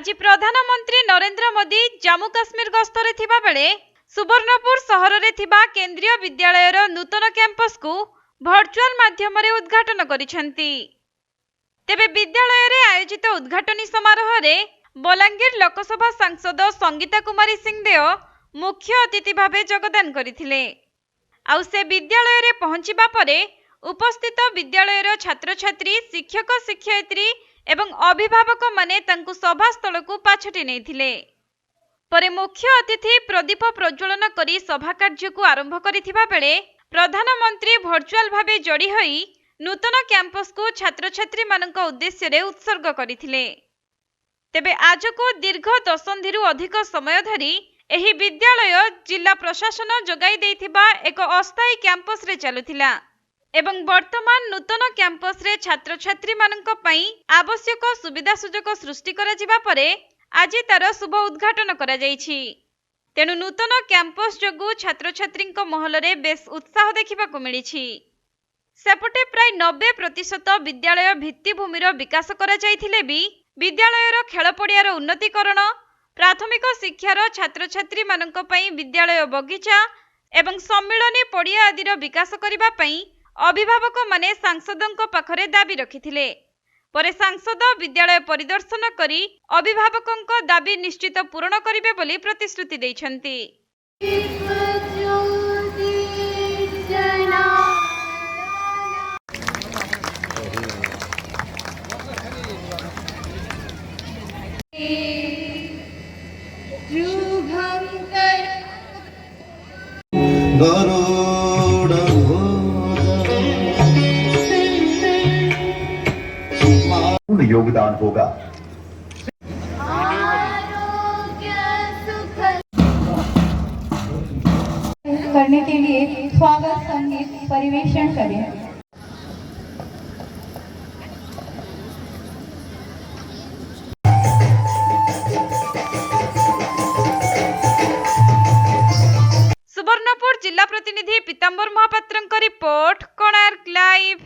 आज प्रधानमंत्री नरेंद्र मोदी जम्मू काश्मीर गस्तरे थिबा बेले सुवर्णपुर सहर रे थिबा केंद्रीय विद्यालयर नूतन कैंपस को वर्चुअल माध्यम रे उद्घाटन करिसेंती। तेबे विद्यालय रे आयोजित उद्घाटनी समारोह रे बलांगीर लोकसभा सांसद संगीता कुमारी सिंहदेव मुख्य अतिथि भावे योगदान करथिले। आउ से विद्यालय रे पहुंचिबा परे उपस्थित विद्यालयर छात्र छात्री शिक्षक शिक्षयित्री एवं अभिभावक माने तांकु सभास्थल को पाछटी नेथिले। परे मुख्य अतिथि प्रदीप प्रज्वलन करी सभा कार्य को आरंभ करिथिबा बेले प्रधानमंत्री वर्चुअल भावे जोड़ी होई नूतन कैंपस को छात्र छात्री मानक उद्देश्य रे उत्सर्ग करिथिले। तेबे आज को दीर्घ दशंधिरु अधिक समय धरी एही विद्यालय जिला प्रशासन जोगाई देइथिबा एक अस्थायी कैंपस रे चलुथिला एवं वर्तमान नूतन कैंपस रे छात्र छात्री मानक पई आवश्यक सुविधा सुजोग सृष्टि करा जिबा परे आज तार शुभ उद्घाटन करा जायछि। तेनु नूतन कैंपस जोगु छात्र छात्रींक महल रे बेस उत्साह देखिबा को मिलिछि। सेपटे प्राय 90% विद्यालय भित्तिभूमिर विकास करा जायथिले भी विद्यालयर खेल पड़ियार उन्नतीकरण प्राथमिक शिक्षार छात्र छात्री मानक पई विद्यालय बगीचा एवं सम्मिलनी पड़िया आदिर विकास करिबा पई अभिभावक माने सांसदों पाखरे दाबी रखिथिले। परे सांसद विद्यालय परिदर्शन करी अभिभावकों दाबी निश्चित पूर्ण करिवे बोली प्रतिश्रुति दैछन्ति। योगदान होगा। करने के लिए स्वागत संगीत परिवेषण करें। सुवर्णपुर जिला प्रतिनिधि पीतांबर महापात्रଙ୍କ रिपोर्ट कोणार्क लाइव।